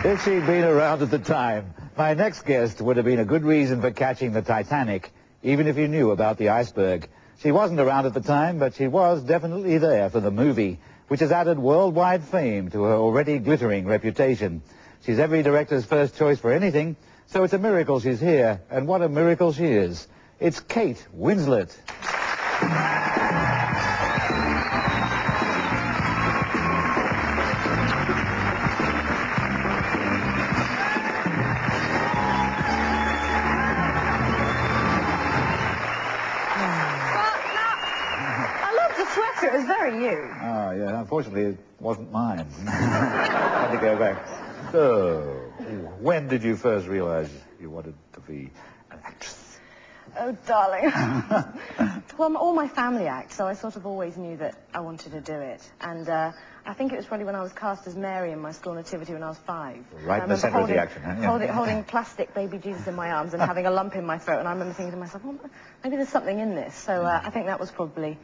If she'd been around at the time, my next guest would have been a good reason for catching the Titanic, even if you knew about the iceberg. She wasn't around at the time, but she was definitely there for the movie, which has added worldwide fame to her already glittering reputation. She's every director's first choice for anything, so it's a miracle she's here, and what a miracle she is. It's Kate Winslet. It was very you. Oh, yeah. Unfortunately, it wasn't mine. Had to go back. So, when did you first realize you wanted to be an actress? Oh, darling. Well, all my family act, so I sort of always knew that I wanted to do it. And I think it was probably when I was cast as Mary in my school nativity when I was 5. Right in the centre of the action, huh? Holding plastic baby Jesus in my arms and having a lump in my throat. And I remember thinking to myself, well, maybe there's something in this. So I think that was probably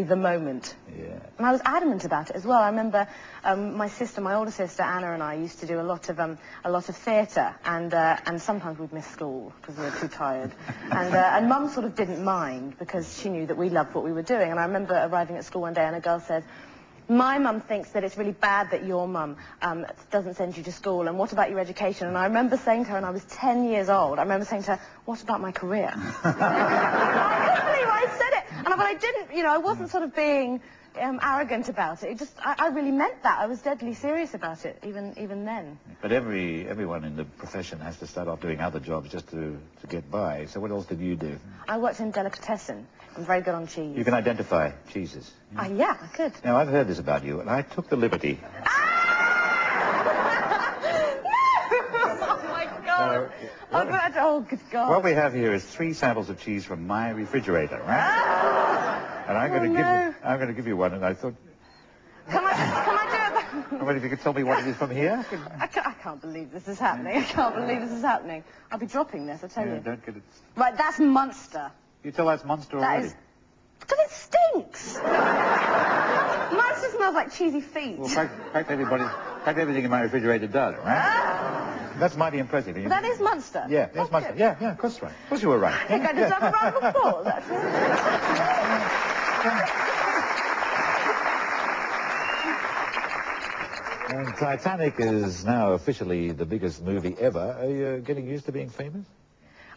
the moment. Yeah. And I was adamant about it as well. I remember my older sister Anna, and I used to do a lot of theatre, and sometimes we'd miss school because we were too tired. And Mum sort of didn't mind because she knew that we loved what we were doing. And I remember arriving at school one day and a girl said, "My mum thinks that it's really bad that your mum doesn't send you to school, and what about your education?" And I remember saying to her, and I was 10 years old, I remember saying to her, "What about my career?" I couldn't believe I said it. But I didn't, I wasn't sort of being arrogant about it. I really meant that. I was deadly serious about it, even then. But everyone in the profession has to start off doing other jobs just to get by. So what else did you do? I worked in delicatessen. I'm very good on cheese. You can identify cheeses. Yeah, I could. Now, I've heard this about you, and I took the liberty. Oh, my God. Oh, good God. What we have here is 3 samples of cheese from my refrigerator, right? And I'm going to give you one, and I thought... Can I do it? Well, if you could tell me what it is from here. I can't believe this is happening. I can't believe this is happening. I'll be dropping this, I tell you. Don't get it... Right, that's Munster. You tell that's Munster already? Because it stinks. Munster smells like cheesy feet. Well, practically everything in my refrigerator does, right? That's mighty impressive. Well, that is Munster. Yeah, that's Munster. Yeah, of course right. Of course you were right. I think I deserve a round of applause, actually. And Titanic is now officially the biggest movie ever. Are you getting used to being famous?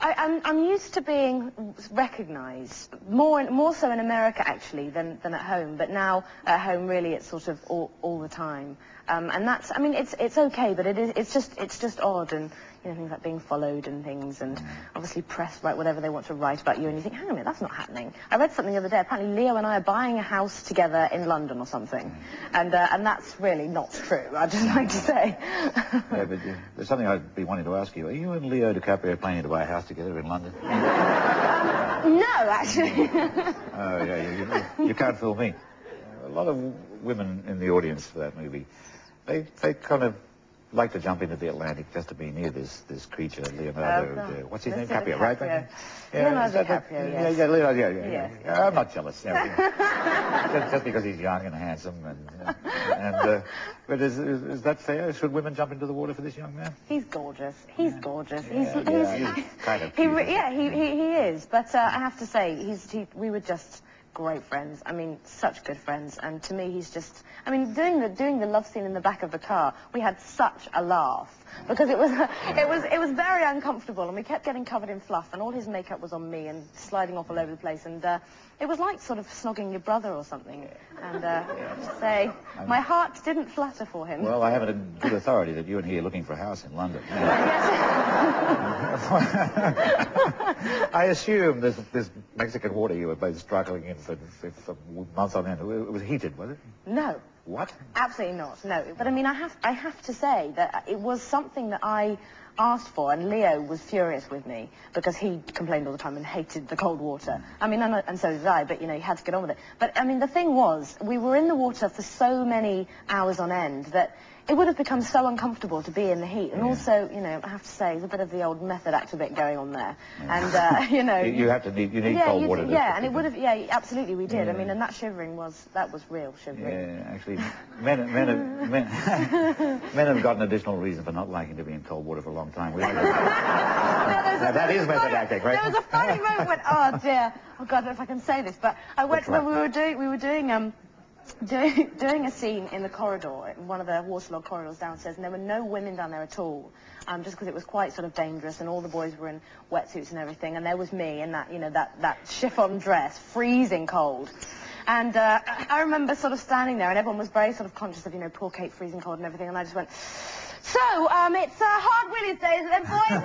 I'm used to being recognised, more so in America, actually, than at home. But now, at home, really, it's sort of all the time. And that's, it's okay, but it's just odd, and, things like being followed and things, and obviously press write whatever they want to write about you, and you think, hang on a minute, that's not happening. I read something the other day, apparently Leo and I are buying a house together in London or something, and that's really not true, I'd just like to say. Yeah, but there's something I'd be wanting to ask you. Are you and Leo DiCaprio planning to buy a house together in London? No, actually. Oh, yeah, you can't fool me. A lot of women in the audience for that movie, they kind of like to jump into the Atlantic just to be near this creature, Leonardo. What's his name? DiCaprio, right? Yeah, Leonardo DiCaprio, yes. Yeah, Leonardo, yeah. I'm not jealous. Just because he's young and handsome, but is that fair? Should women jump into the water for this young man? He's gorgeous. He's gorgeous. He's kind of cute. He is. But I have to say, we were just great friends. Such good friends. And to me, he's just... doing the love scene in the back of the car, we had such a laugh because it was very uncomfortable, and we kept getting covered in fluff, and all his makeup was on me and sliding off all over the place, and it was like sort of snogging your brother or something. And to say, my heart didn't flutter for him. Well, I have it in good authority that you and he are looking for a house in London. I assume this Mexican water you were both struggling in for months on end. It was heated, was it? No. What? Absolutely not, no. But I have to say that it was something that I asked for, and Leo was furious with me because he complained all the time and hated the cold water. I mean, and so did I, but, you know, you had to get on with it. But, I mean, the thing was, we were in the water for so many hours on end that it would have become so uncomfortable to be in the heat. And also, you know, I have to say, there's a bit of the old method actor bit going on there. And, you know... You need cold water. Yeah, and it would have... Yeah, absolutely, we did. I mean, and that shivering was real shivering. Yeah, actually, men have got an additional reason for not liking to be in cold water for a long time. That is method acting, right? There was a funny moment when... Oh, dear. Oh, God, I don't know if I can say this, but I went... When we were doing a scene in the corridor, in one of the waterlogged corridors downstairs, and there were no women down there at all, just because it was quite sort of dangerous, and all the boys were in wetsuits and everything, and there was me in that, you know, that chiffon dress, freezing cold. And I remember sort of standing there, and everyone was very sort of conscious of, you know, poor Kate freezing cold and everything, and I just went, so, it's Hard Willie's days, isn't it, boys?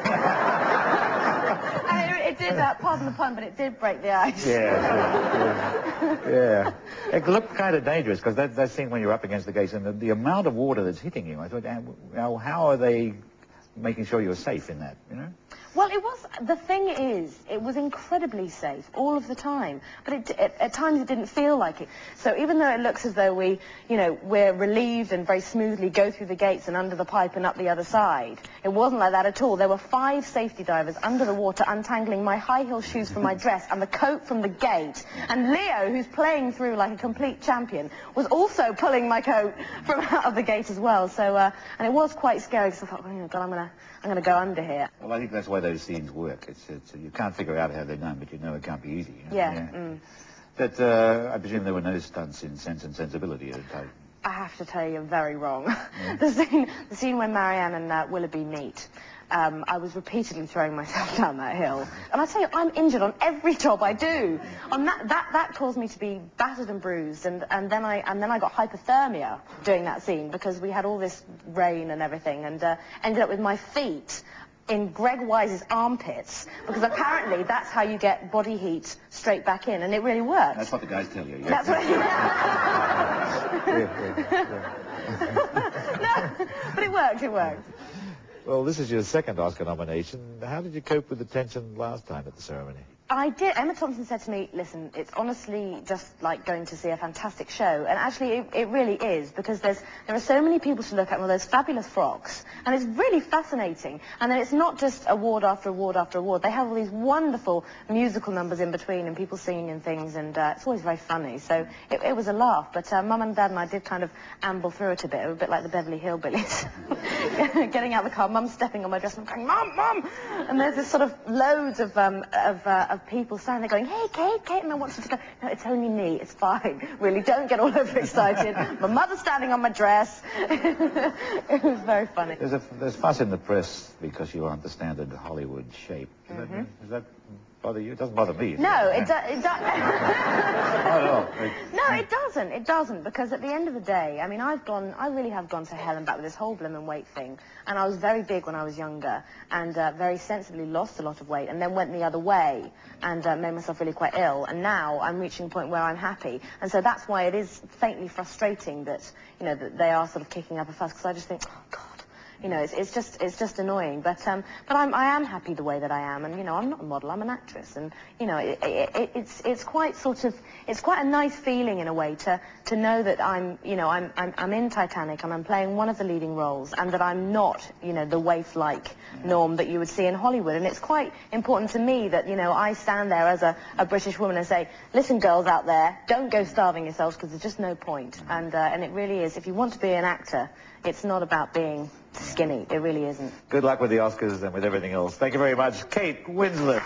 And it did, pardon the pun, but it did break the ice. Yeah. It looked kind of dangerous, because that scene when you're up against the gates, and the amount of water that's hitting you, I thought, how are they making sure you're safe in that, you know? Well, the thing is, it was incredibly safe all of the time, but at times it didn't feel like it. So even though it looks as though we're relieved and very smoothly go through the gates and under the pipe and up the other side, it wasn't like that at all. There were 5 safety divers under the water untangling my high heel shoes from my dress and the coat from the gate. And Leo, who's playing through like a complete champion, was also pulling my coat from out of the gate as well. So, and it was quite scary because I thought, oh, God, I'm gonna go under here. Well, I think that's why those scenes work. You can't figure out how they're done, but you know it can't be easy. You know? Yeah. But I presume there were no stunts in Sense and Sensibility at the time. I have to tell you, you're very wrong. Yeah. The scene when Marianne and Willoughby meet, I was repeatedly throwing myself down that hill. And I tell you, I'm injured on every job I do. On that caused me to be battered and bruised, and then I got hypothermia doing that scene because we had all this rain and everything, and ended up with my feet in Greg Wise's armpits, because apparently that's how you get body heat straight back in, and it really worked. That's what the guys tell you. Yeah. That's what... No, but it worked. Well, this is your second Oscar nomination. How did you cope with the tension last time at the ceremony? I did. Emma Thompson said to me, listen, it's honestly just like going to see a fantastic show. And actually, it really is, because there are so many people to look at with those fabulous frocks. And it's really fascinating. And then it's not just award after award after award. They have all these wonderful musical numbers in between and people singing and things. And it's always very funny. So it was a laugh. But Mum and Dad and I did kind of amble through it a bit. A bit like the Beverly Hillbillies. Getting out of the car, Mum stepping on my dress and going, Mum, Mum! And there's this sort of loads of people standing there going, hey, Kate, and I want you to go, no, it's only me, it's fine. Really, don't get all over excited. My mother's standing on my dress. It was very funny. There's fuss in the press because you aren't the standard Hollywood shape. Does that bother you? It doesn't bother me. No, it doesn't. No, it doesn't, because at the end of the day, I mean, I really have gone to hell and back with this whole blimmin' weight thing, and I was very big when I was younger, and very sensibly lost a lot of weight, and then went the other way, and made myself really quite ill, and now I'm reaching a point where I'm happy, and so that's why it is faintly frustrating that, you know, that they are sort of kicking up a fuss, because I just think, oh, God. You know, it's just annoying, but I am happy the way that I am, and you know, I'm not a model, I'm an actress, and you know, it's quite a nice feeling in a way to know that I'm in Titanic and I'm playing one of the leading roles, and that I'm not, you know, the waif-like norm that you would see in Hollywood, and it's quite important to me that, you know, I stand there as a British woman and say, listen, girls out there, don't go starving yourselves, because there's just no point, and it really is, if you want to be an actor, it's not about being skinny. It really isn't. Good luck with the Oscars and with everything else. Thank you very much, Kate Winslet.